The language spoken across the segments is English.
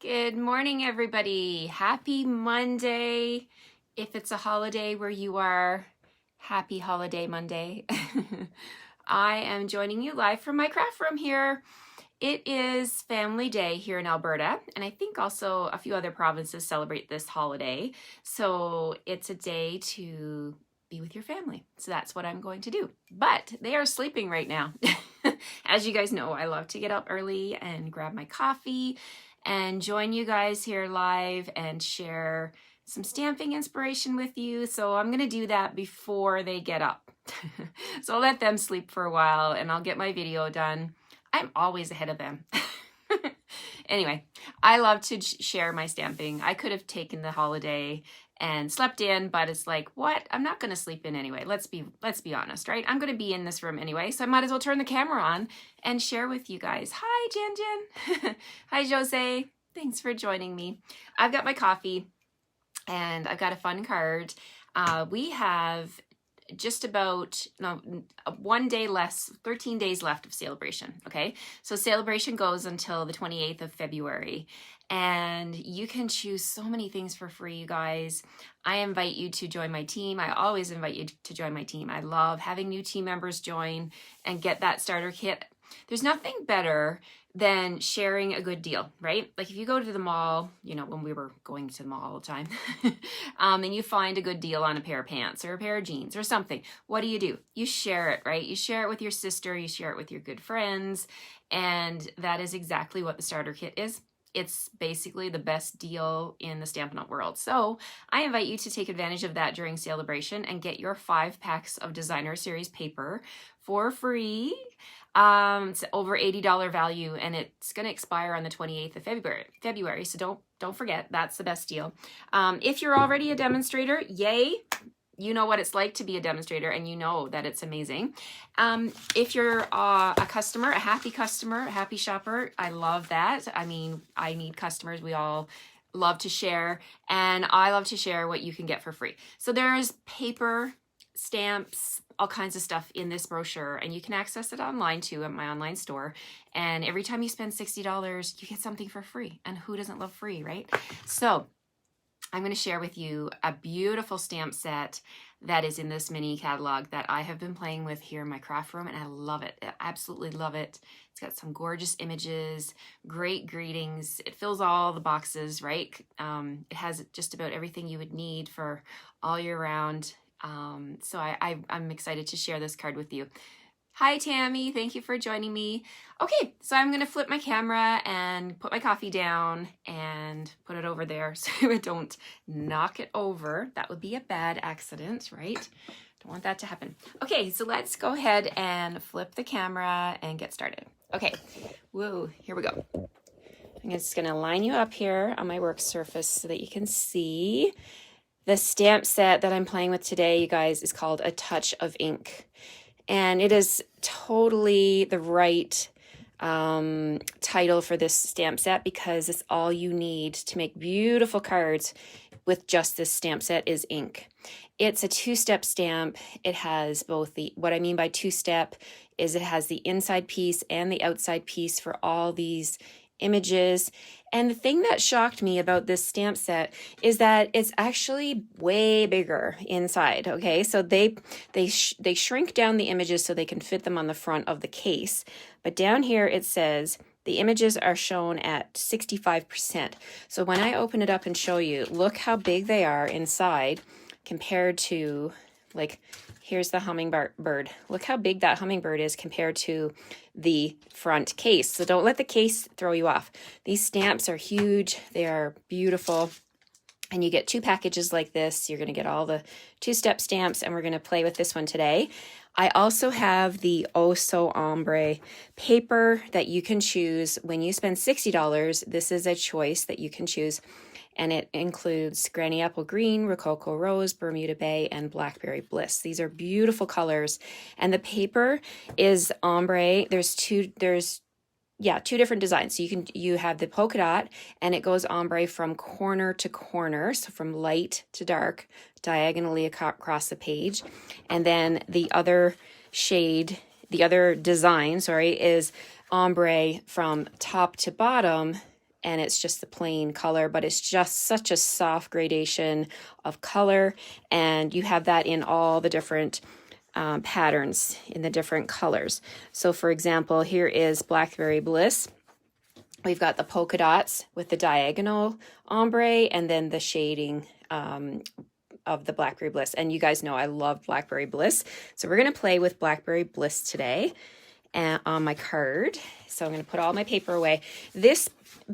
Good morning, everybody. Happy Monday. If it's a holiday where you are, happy holiday Monday. I am joining you live from my craft room here. It is Family Day here in Alberta, and I think also a few other provinces celebrate this holiday. So it's a day to be with your family. So that's what I'm going to do. But they are sleeping right now. As you guys know, I love to get up early and grab my coffee and join you guys here live and share some stamping inspiration with you. So I'm going to do that before they get up. So I'll let them sleep for a while and I'll get my video done. I'm always ahead of them. Anyway, I love to share my stamping. I could have taken the holiday and slept in, but it's like, what? I'm not going to sleep in anyway. Let's be honest, right? I'm going to be in this room anyway, so I might as well turn the camera on and share with you guys. Hi, Jen. Hi, Jose. Thanks for joining me. I've got my coffee and I've got a fun card. We have just about 1 day less, 13 days left of celebration. Okay, so celebration goes until the 28th of February, and you can choose so many things for free, you guys. I invite you to join my team. I always invite you to join my team. I love having new team members join and get that starter kit. There's nothing better than sharing a good deal, right? Like if you go to the mall, you know, when we were going to the mall all the time, and you find a good deal on a pair of pants or a pair of jeans or something, what do? You share it, right? You share it with your sister, you share it with your good friends, and that is exactly what the starter kit is. It's basically the best deal in the Stampin' Up! World. So I invite you to take advantage of that during celebration and get your 5 packs of Designer Series paper for free. It's over $80 value, and it's going to expire on the 28th of February. So don't forget, that's the best deal. If you're already a demonstrator, yay. You know what it's like to be a demonstrator, and you know that it's amazing. If you're a customer, a happy shopper, I love that. I mean, I need customers. We all love to share, and I love to share what you can get for free. So there's paper, stamps, all kinds of stuff in this brochure, and you can access it online too at my online store. And every time you spend $60, you get something for free. And who doesn't love free, right? So I'm going to share with you a beautiful stamp set that is in this mini catalog that I have been playing with here in my craft room, and I love it. I absolutely love it. It's got some gorgeous images, great greetings. It fills all the boxes, right? It has just about everything you would need for all year round. So I'm excited to share this card with you. Hi, Tammy. Thank you for joining me. Okay, so I'm going to flip my camera and put my coffee down and put it over there so I don't knock it over. That would be a bad accident, right? Don't want that to happen. Okay, so let's go ahead and flip the camera and get started. Okay, whoa, here we go. I'm just going to line you up here on my work surface so that you can see. The stamp set that I'm playing with today, you guys, is called A Touch of Ink. And it is totally the right title for this stamp set because it's all you need to make beautiful cards with just this stamp set is ink. It's a 2-step stamp. It has both what I mean by 2-step is it has the inside piece and the outside piece for all these images. And the thing that shocked me about this stamp set is that it's actually way bigger inside. Okay, so they shrink down the images so they can fit them on the front of the case. But down here it says the images are shown at 65%. So when I open it up and show you, look how big they are inside compared to, like, here's the hummingbird. Look how big that hummingbird is compared to the front case. So don't let the case throw you off. These stamps are huge. They are beautiful. And you get 2 packages like this. You're going to get all the 2-step stamps, and we're going to play with this one today. I also have the Oh So Ombre paper that you can choose. When you spend $60, this is a choice that you can choose. And it includes Granny Apple Green, Rococo Rose, Bermuda Bay, and Blackberry Bliss. These are beautiful colors. And the paper is ombre. There's two different designs. So you have the polka dot, and it goes ombre from corner to corner, so from light to dark, diagonally across the page. And then the other design, is ombre from top to bottom, and it's just the plain color, but it's just such a soft gradation of color, and you have that in all the different patterns in the different colors. So for example, here is Blackberry Bliss. We've got the polka dots with the diagonal ombre and then the shading of the Blackberry Bliss. And you guys know I love Blackberry Bliss. So we're going to play with Blackberry Bliss today on my card. So I'm going to put all my paper away. This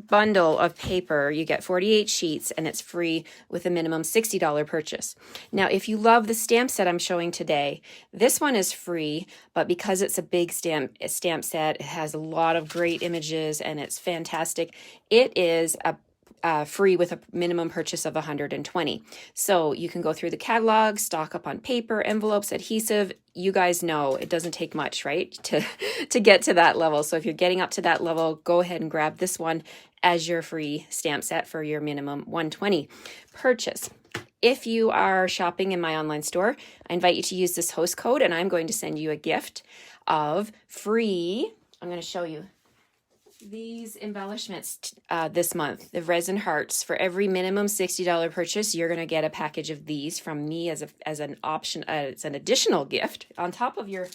bundle of paper, you get 48 sheets and it's free with a minimum $60 purchase. Now, if you love the stamp set I'm showing today, this one is free, but because it's a big stamp set, it has a lot of great images and it's fantastic. It is free with a minimum purchase of 120. So you can go through the catalog, stock up on paper, envelopes, adhesive. You guys know it doesn't take much, right, to get to that level. So if you're getting up to that level, go ahead and grab this one as your free stamp set for your minimum 120 purchase. If you are shopping in my online store, I invite you to use this host code and I'm going to send you a gift of free, I'm going to show you these embellishments this month, the resin hearts. For every minimum $60 purchase, you're going to get a package of these from me as an option. It's an additional gift on top of your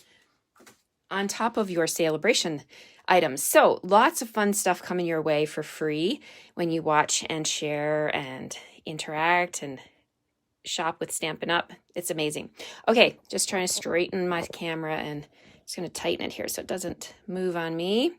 celebration items. So lots of fun stuff coming your way for free when you watch and share and interact and shop with Stampin' Up. It's amazing. Okay, just trying to straighten my camera and just going to tighten it here so it doesn't move on me.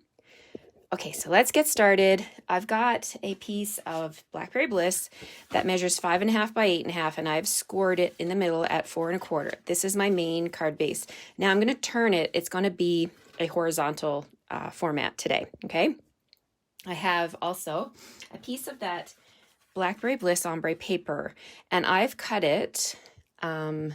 Okay, so let's get started. I've got a piece of Blackberry Bliss that measures 5.5 by 8.5, and I've scored it in the middle at 4.25. This is my main card base. Now I'm going to turn it. It's going to be a horizontal format today, okay? I have also a piece of that Blackberry Bliss ombre paper, and I've cut it 4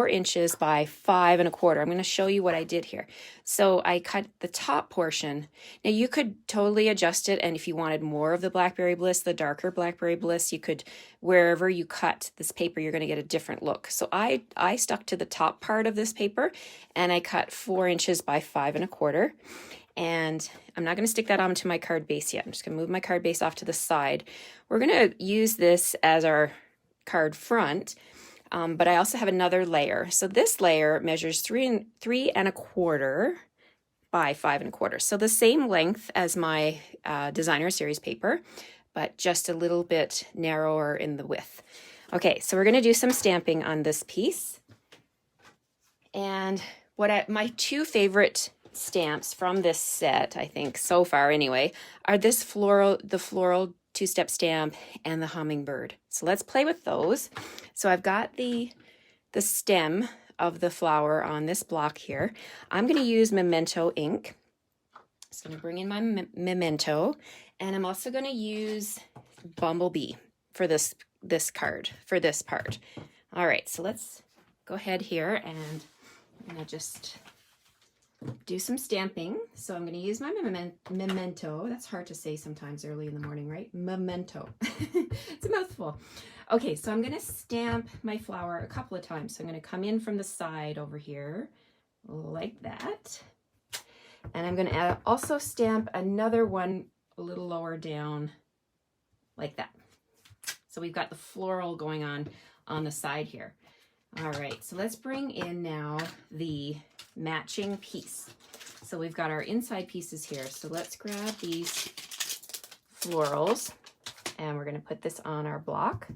inches by 5.25. I'm going to show you what I did here. So I cut the top portion. Now you could totally adjust it, and if you wanted more of the Blackberry Bliss, the darker Blackberry Bliss, you could, wherever you cut this paper, you're going to get a different look. So I stuck to the top part of this paper and I cut 4 inches by 5.25. And I'm not going to stick that onto my card base yet. I'm just going to move my card base off to the side. We're going to use this as our card front, but I also have another layer. So this layer measures 3.25 by 5.25. So the same length as my designer series paper, but just a little bit narrower in the width. Okay, so we're going to do some stamping on this piece. And my two favorite stamps from this set, I think so far anyway, are the Floral two-step stamp and the Hummingbird. So let's play with those. So I've got the stem of the flower on this block here. I'm going to use Memento ink. So I'm going to bring in my Memento, and I'm also going to use Bumblebee for this card, for this part. All right, so let's go ahead here, and I'm going to just do some stamping. So I'm going to use my Memento. That's hard to say sometimes early in the morning, right? Memento. It's a mouthful. Okay, so I'm going to stamp my flower a couple of times. So I'm going to come in from the side over here like that. And I'm going to also stamp another one a little lower down like that. So we've got the floral going on the side here. All right, so let's bring in now the matching piece. So we've got our inside pieces here. So let's grab these florals and we're going to put this on our block.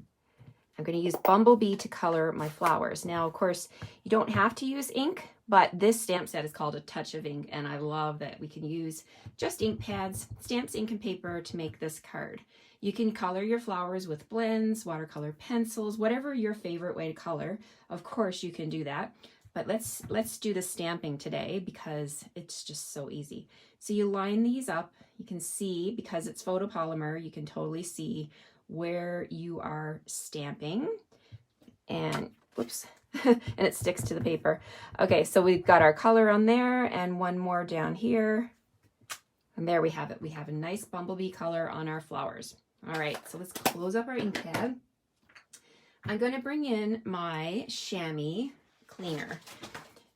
I'm going to use Bumblebee to color my flowers. Now, of course, you don't have to use ink, but this stamp set is called A Touch of Ink, and I love that we can use just ink pads, stamps, ink, and paper to make this card. You can color your flowers with blends, watercolor pencils, whatever your favorite way to color. Of course, you can do that. But let's do the stamping today because it's just so easy. So you line these up. You can see, because it's photopolymer, you can totally see where you are stamping. And whoops, and it sticks to the paper. Okay, so we've got our color on there and one more down here. And there we have it. We have a nice bumblebee color on our flowers. All right, so let's close up our ink pad. I'm going to bring in my chamois cleaner.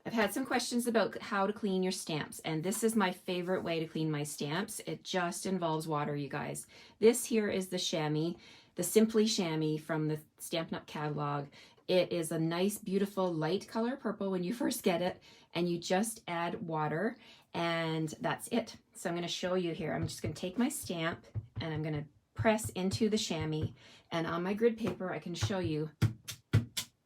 I've had some questions about how to clean your stamps, and this is my favorite way to clean my stamps. It just involves water, you guys. This here is the chamois, the Simply Chamois from the Stampin' Up! Catalog. It is a nice, beautiful, light color purple when you first get it, and you just add water, and that's it. So I'm going to show you here. I'm just going to take my stamp, and I'm going to press into the chamois, and on my grid paper, I can show you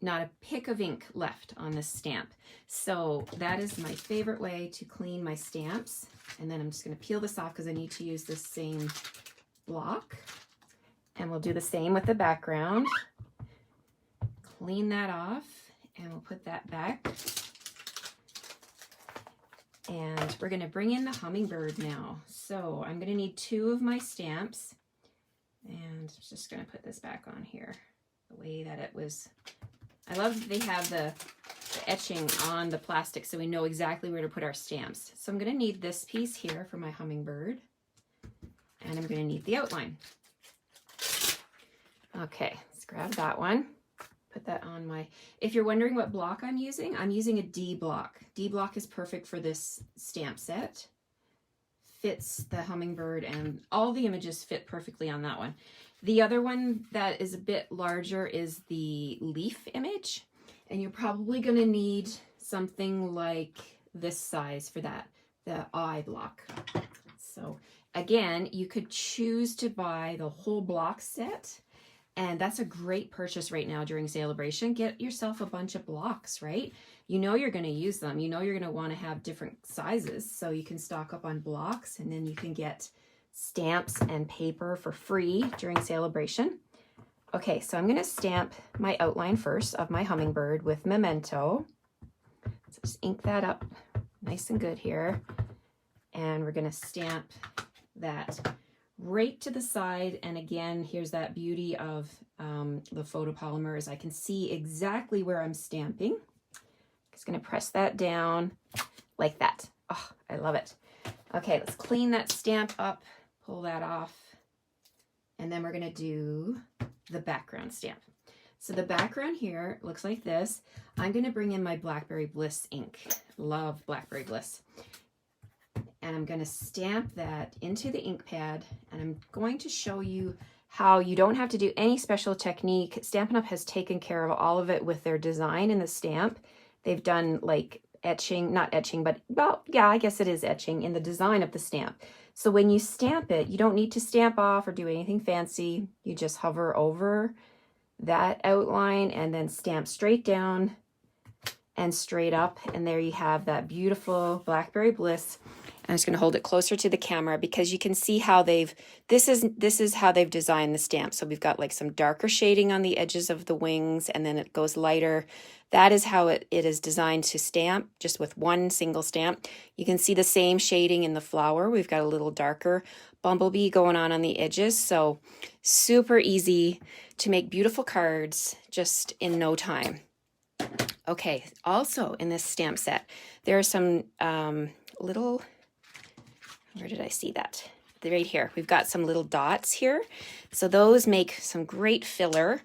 not a pick of ink left on this stamp. So that is my favorite way to clean my stamps. And then I'm just going to peel this off because I need to use the same block. And we'll do the same with the background. Clean that off, and we'll put that back. And we're going to bring in the Hummingbird now. So I'm going to need 2 of my stamps. And I'm just going to put this back on here the way that it was. I love that they have the etching on the plastic so we know exactly where to put our stamps. So I'm going to need this piece here for my Hummingbird, and I'm going to need the outline. Okay, let's grab that one. Put that on my, if you're wondering what block I'm using a D block. D block is perfect for this stamp set. Fits the Hummingbird, and all the images fit perfectly on that one. The other one that is a bit larger is the leaf image, and you're probably going to need something like this size for that, the I block. So again, you could choose to buy the whole block set, and that's a great purchase right now during Celebration. Get yourself a bunch of blocks, right? You know you're going to use them. You know you're going to want to have different sizes, so you can stock up on blocks, and then you can get stamps and paper for free during Celebration. Okay, so I'm going to stamp my outline first of my Hummingbird with Memento. So just ink that up nice and good here. And we're going to stamp that right to the side. And again, here's that beauty of the photopolymers. I can see exactly where I'm stamping. Just going to press that down like that. Oh, I love it. Okay, let's clean that stamp up. Pull that off, and then we're going to do the background stamp. So the background here looks like this. I'm going to bring in my Blackberry Bliss ink. Love Blackberry Bliss. And I'm going to stamp that into the ink pad, and I'm going to show you how you don't have to do any special technique. Stampin' Up! Has taken care of all of it with their design in the stamp. They've done like etching, not etching, but well, yeah, I guess it is etching in the design of the stamp. So when you stamp it, you don't need to stamp off or do anything fancy. You just hover over that outline and then stamp straight down and straight up. And there you have that beautiful Blackberry Bliss. I'm just going to hold it closer to the camera because you can see how they've, this is how they've designed the stamp. So we've got like some darker shading on the edges of the wings, and then it goes lighter. That is how it is designed to stamp, just with one single stamp. You can see the same shading in the flower. We've got a little darker bumblebee going on the edges. So super easy to make beautiful cards just in no time. Okay, also in this stamp set, there are some little, where did I see that? Right here. We've got some little dots here. So those make some great filler.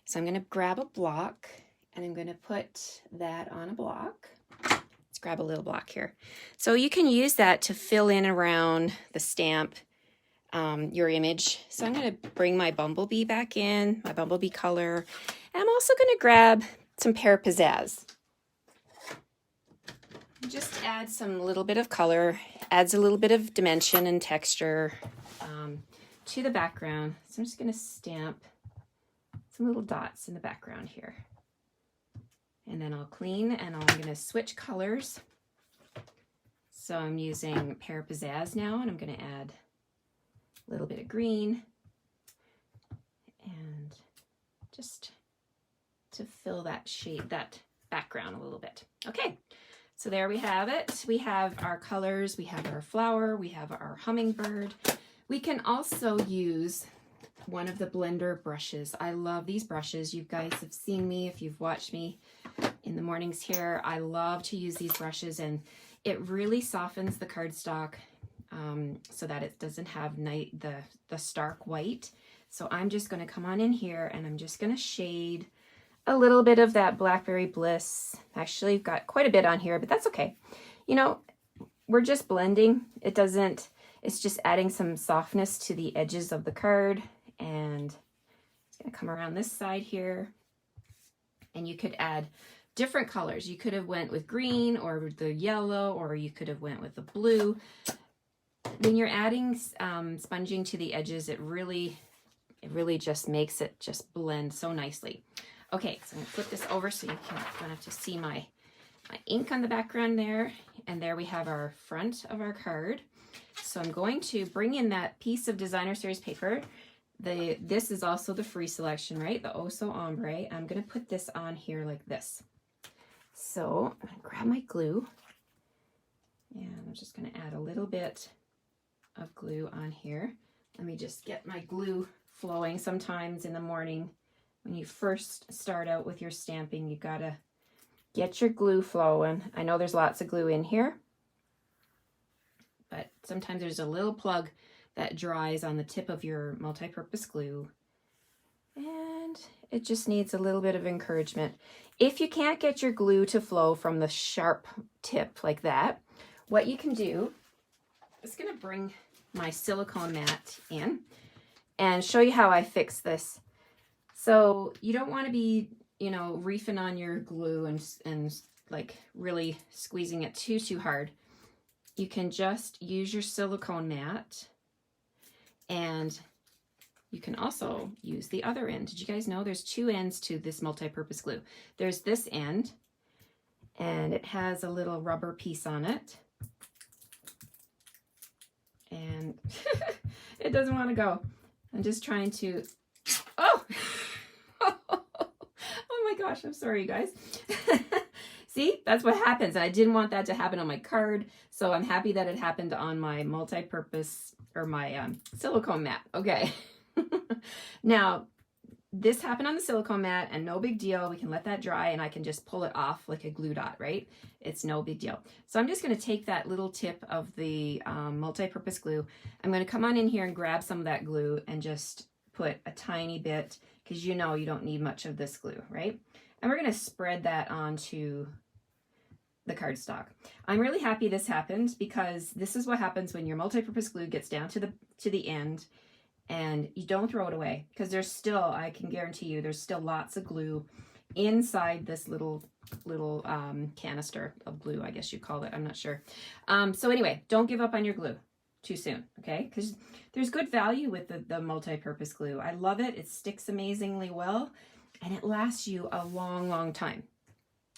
So I'm going to grab a block, and I'm going to put that on a block. Let's grab a little block here. So you can use that to fill in around the stamp, your image. So I'm going to bring my bumblebee back in, my bumblebee color. And I'm also going to grab some Pear Pizzazz. Just add some little bit of color, adds a little bit of dimension and texture to the background. So I'm just going to stamp some little dots in the background here. And then I'll clean, and I'm going to switch colors. So I'm using Pear Pizzazz now, and I'm going to add a little bit of green and just to fill that shade, that background a little bit. Okay. So there we have it. We have our colors, we have our flower, we have our Hummingbird. We can also use one of the blender brushes. I love these brushes. You guys have seen me if you've watched me in the mornings here. I love to use these brushes, and it really softens the cardstock so that it doesn't have the stark white. So I'm just going to come on in here, and I'm just going to shade a little bit of that Blackberry Bliss. Actually, I've got quite a bit on here, but that's okay. You know, we're just blending. It's just adding some softness to the edges of the card. And it's gonna come around this side here. And you could add different colors. You could have went with green or the yellow, or you could have went with the blue. When you're adding sponging to the edges, it really just makes it just blend so nicely. Okay, so I'm gonna flip this over so you don't have to see my ink on the background there. And there we have our front of our card. So I'm going to bring in that piece of designer series paper. This is also the free selection, right? The Oso Ombre. I'm gonna put this on here like this. So I'm gonna grab my glue, and I'm just gonna add a little bit of glue on here. Let me just get my glue flowing. Sometimes in the morning when you first start out with your stamping, you gotta get your glue flowing. I know there's lots of glue in here, but sometimes there's a little plug that dries on the tip of your multi-purpose glue, and it just needs a little bit of encouragement. If you can't get your glue to flow from the sharp tip like that, what you can do, I'm just gonna bring my silicone mat in and show you how I fix this. So you don't want to be, you know, reefing on your glue and like really squeezing it too hard. You can just use your silicone mat, and you can also use the other end. Did you guys know there's two ends to this multi-purpose glue? There's this end, and it has a little rubber piece on it. And it doesn't want to go. I'm just trying to, oh! Oh my gosh, I'm sorry, you guys. See, that's what happens. I didn't want that to happen on my card, so I'm happy that it happened on my multi-purpose, or my silicone mat. Okay. Now, this happened on the silicone mat, and no big deal. We can let that dry, and I can just pull it off like a glue dot, right? It's no big deal. So I'm just going to take that little tip of the multi-purpose glue. I'm going to come on in here and grab some of that glue and just put a tiny bit, because you know you don't need much of this glue, right? And we're going to spread that onto the cardstock. I'm really happy this happened, because this is what happens when your multi-purpose glue gets down to the end, and you don't throw it away, because there's still, I can guarantee you, there's still lots of glue inside this little canister of glue, I guess you call it. I'm not sure. So anyway, don't give up on your glue too soon, okay? Because there's good value with the multi-purpose glue. I love it. It sticks amazingly well, and it lasts you a long time.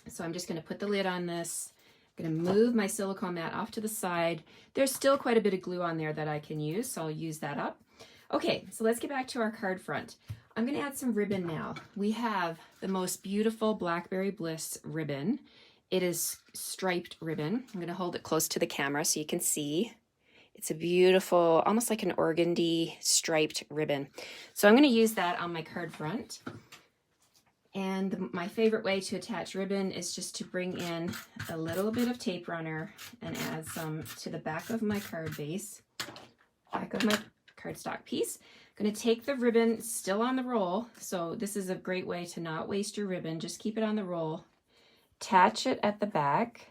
So I'm just going to put the lid on this. I'm going to move my silicone mat off to the side. There's still quite a bit of glue on there that I can use, so I'll use that up. Okay, so let's get back to our card front. I'm going to add some ribbon now. We have the most beautiful Blackberry Bliss ribbon. It is striped ribbon. I'm going to hold it close to the camera so you can see. It's a beautiful, almost like an organdy striped ribbon. So I'm going to use that on my card front. And my favorite way to attach ribbon is just to bring in a little bit of tape runner and add some to the back of my card base, back of my cardstock piece. I'm going to take the ribbon still on the roll. So this is a great way to not waste your ribbon. Just keep it on the roll. Attach it at the back.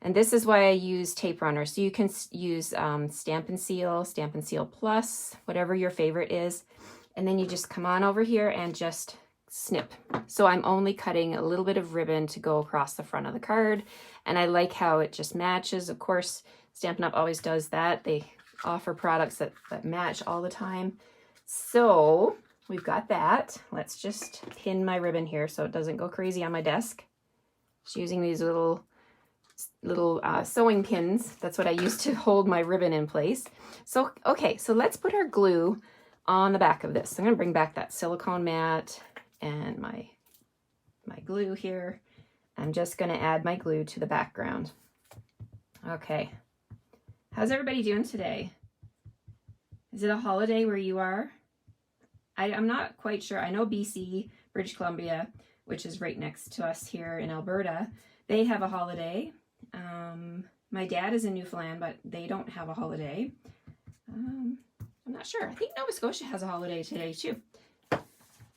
And this is why I use tape runner. So you can use Stamp and Seal Plus, whatever your favorite is. And then you just come on over here and just snip. So I'm only cutting a little bit of ribbon to go across the front of the card. And I like how it just matches. Of course, Stampin' Up! Always does that. They offer products that match all the time. So we've got that. Let's just pin my ribbon here so it doesn't go crazy on my desk. Just using these little sewing pins. That's what I use to hold my ribbon in place. So, okay, so let's put our glue on the back of this. I'm going to bring back that silicone mat and my glue here. I'm just going to add my glue to the background. Okay. How's everybody doing today? Is it a holiday where you are? I'm not quite sure. I know BC, British Columbia, which is right next to us here in Alberta, they have a holiday. My dad is in Newfoundland, but they don't have a holiday. I'm not sure. I think Nova Scotia has a holiday today too.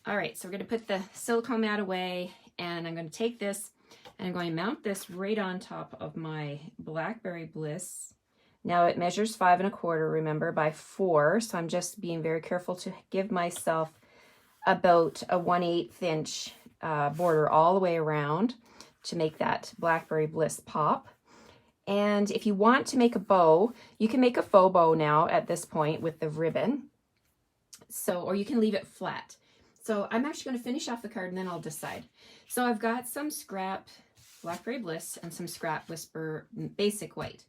All right, so we're going to put the silicone mat away, and I'm going to take this and I'm going to mount this right on top of my Blackberry Bliss. Now it measures 5 1/4, remember, by 4, so I'm just being very careful to give myself about a 1/8 inch border all the way around to make that Blackberry Bliss pop. And if you want to make a bow, you can make a faux bow now at this point with the ribbon. So, or you can leave it flat. So I'm actually going to finish off the card and then I'll decide. So I've got some scrap Blackberry Bliss and some scrap Whisper Basic White.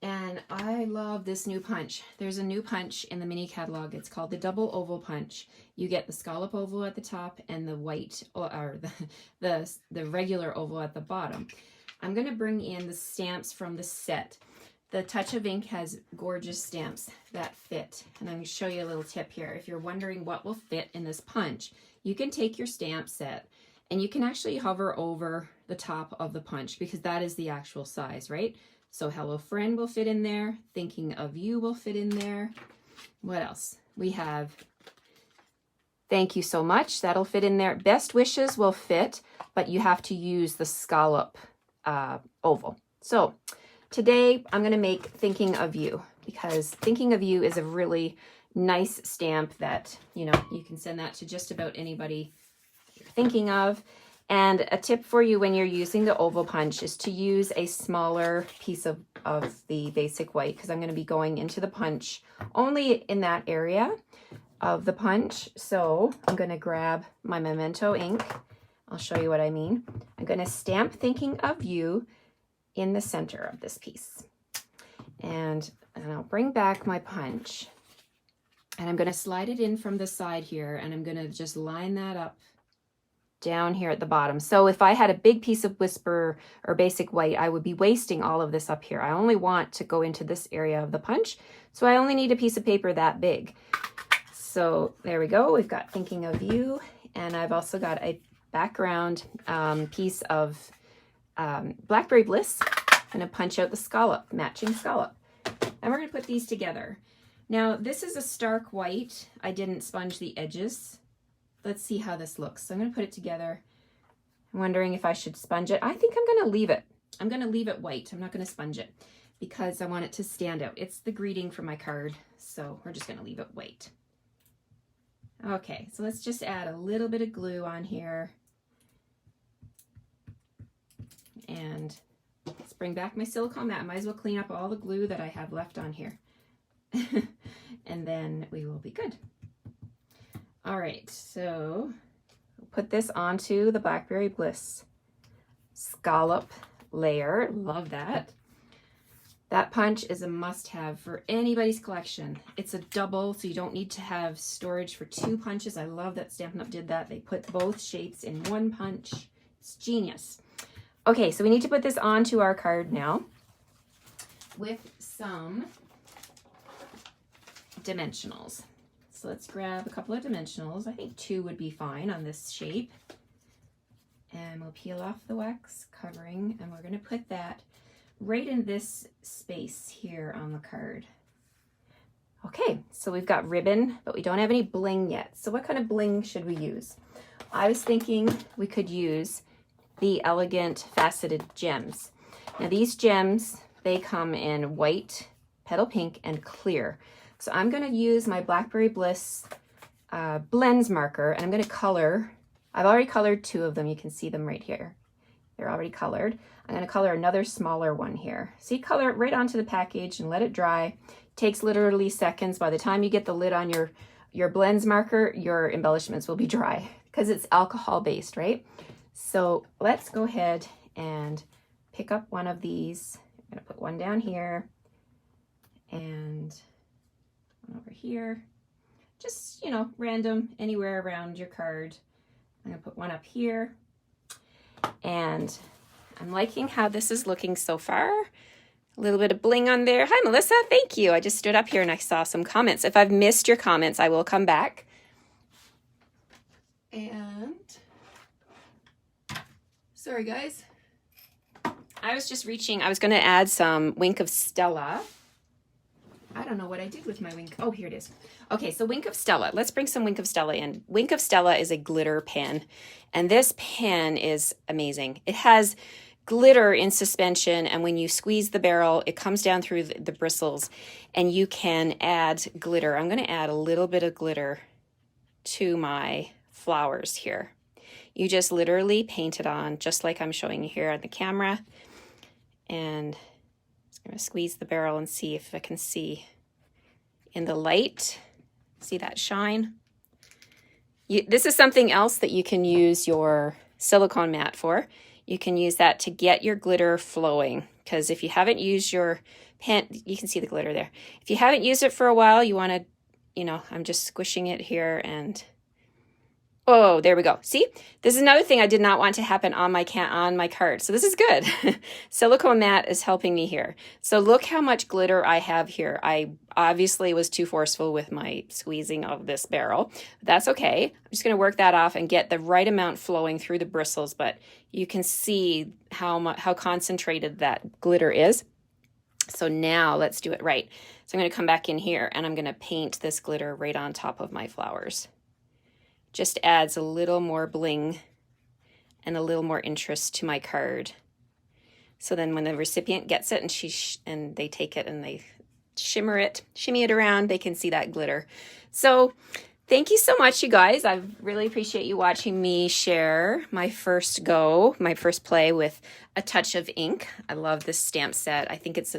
And I love this new punch. There's a new punch in the mini catalog. It's called the Double Oval Punch. You get the scallop oval at the top and the white, or the regular oval at the bottom. I'm going to bring in the stamps from the set. The Touch of Ink has gorgeous stamps that fit. And I'm going to show you a little tip here. If you're wondering what will fit in this punch, you can take your stamp set and you can actually hover over the top of the punch because that is the actual size, right? So Hello Friend will fit in there. Thinking of You will fit in there. What else? We have Thank You So Much. That'll fit in there. Best Wishes will fit, but you have to use the scallop oval. So today I'm going to make Thinking of You because Thinking of You is a really nice stamp that, you know, you can send that to just about anybody you're thinking of. And a tip for you when you're using the oval punch is to use a smaller piece of the basic white because I'm going to be going into the punch only in that area of the punch. So I'm going to grab my Memento ink. I'll show you what I mean. I'm going to stamp Thinking of You in the center of this piece. And I'll bring back my punch. And I'm going to slide it in from the side here. And I'm going to just line that up down here at the bottom. So if I had a big piece of Whisper or Basic White, I would be wasting all of this up here. I only want to go into this area of the punch. So I only need a piece of paper that big. So there we go. We've got Thinking of You. And I've also got a background piece of Blackberry Bliss. I'm going to punch out the scallop, matching scallop. And we're going to put these together. Now, this is a stark white. I didn't sponge the edges. Let's see how this looks. So I'm going to put it together. I'm wondering if I should sponge it. I think I'm going to leave it. I'm going to leave it white. I'm not going to sponge it because I want it to stand out. It's the greeting for my card. So we're just going to leave it white. Okay, so let's just add a little bit of glue on here. And let's bring back my silicone mat. I might as well clean up all the glue that I have left on here. And then we will be good. All right, so we'll put this onto the Blackberry Bliss scallop layer. Love that. That punch is a must-have for anybody's collection. It's a double, so you don't need to have storage for 2 punches. I love that Stampin' Up! Did that. They put both shapes in one punch. It's genius. Okay, so we need to put this onto our card now with some dimensionals. So let's grab a couple of dimensionals. I think 2 would be fine on this shape. And we'll peel off the wax covering, and we're going to put that right in this space here on the card. Okay, so we've got ribbon, but we don't have any bling yet. So what kind of bling should we use? I was thinking we could use the Elegant Faceted Gems. Now these gems, they come in white, petal pink, and clear. So I'm going to use my Blackberry Bliss blends marker, and I'm going to color. I've already colored 2 of them. You can see them right here. They're already colored. I'm going to color another smaller one here. So you color it right onto the package and let it dry. It takes literally seconds. By the time you get the lid on your blends marker, your embellishments will be dry because it's alcohol based, right? So let's go ahead and pick up one of these. I'm going to put one down here and one over here. Just, you know, random, anywhere around your card. I'm going to put one up here. And I'm liking how this is looking so far. A little bit of bling on there. Hi, Melissa. Thank you. I just stood up here and I saw some comments. If I've missed your comments, I will come back. And sorry, guys. I was just reaching. I was going to add some Wink of Stella. I don't know what I did with my Wink. Oh, here it is. Okay, so Wink of Stella. Let's bring some Wink of Stella in. Wink of Stella is a glitter pen, and this pen is amazing. It has glitter in suspension, and when you squeeze the barrel, it comes down through the bristles, and you can add glitter. I'm going to add a little bit of glitter to my flowers here. You just literally paint it on, just like I'm showing you here on the camera, and I'm going to squeeze the barrel and see if I can see in the light. See that shine? This is something else that you can use your silicone mat for. You can use that to get your glitter flowing, because if you haven't used your pen, you can see the glitter there. If you haven't used it for a while, you want to, you know, I'm just squishing it here and oh, there we go. See, this is another thing I did not want to happen on my card. So this is good. Silicone mat is helping me here. So look how much glitter I have here. I obviously was too forceful with my squeezing of this barrel. That's okay. I'm just going to work that off and get the right amount flowing through the bristles. But you can see how concentrated that glitter is. So now let's do it right. So I'm going to come back in here and I'm going to paint this glitter right on top of my flowers. Just adds a little more bling and a little more interest to my card. So then when the recipient gets it and they take it and they shimmy it around, they can see that glitter. So thank you so much, you guys. I really appreciate you watching me share my first play with A Touch of Ink. I love this stamp set. I think it's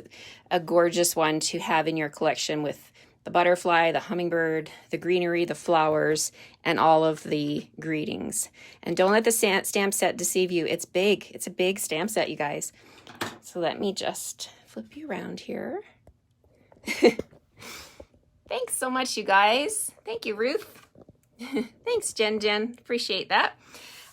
a gorgeous one to have in your collection with the butterfly, the hummingbird, the greenery, the flowers, and all of the greetings. And don't let the stamp set deceive you. It's big. It's a big stamp set, you guys. So let me just flip you around here. Thanks so much, you guys. Thank you, Ruth. Thanks, Jen. Appreciate that.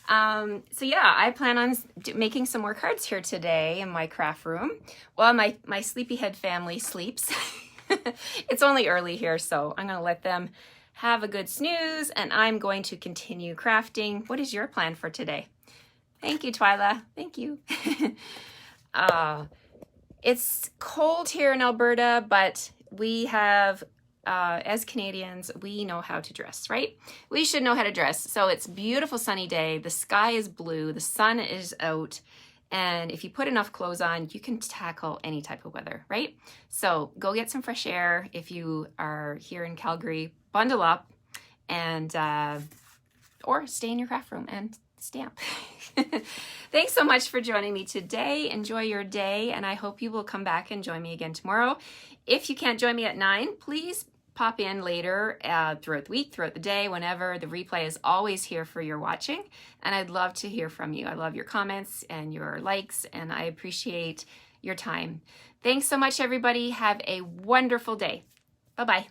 So yeah, I plan on making some more cards here today in my craft room while my sleepyhead family sleeps. It's only early here, so I'm going to let them have a good snooze, and I'm going to continue crafting. What is your plan for today? Thank you, Twyla. Thank you. It's cold here in Alberta, but we have, as Canadians, we know how to dress, right? We should know how to dress. So it's a beautiful sunny day. The sky is blue. The sun is out. And if you put enough clothes on, you can tackle any type of weather, right? So go get some fresh air. If you are here in Calgary, bundle up and, or stay in your craft room and stamp. Thanks so much for joining me today. Enjoy your day, and I hope you will come back and join me again tomorrow. If you can't join me at 9, please pop in later throughout the week, throughout the day, whenever. The replay is always here for your watching, and I'd love to hear from you. I love your comments and your likes, and I appreciate your time. Thanks so much, everybody. Have a wonderful day. Bye-bye.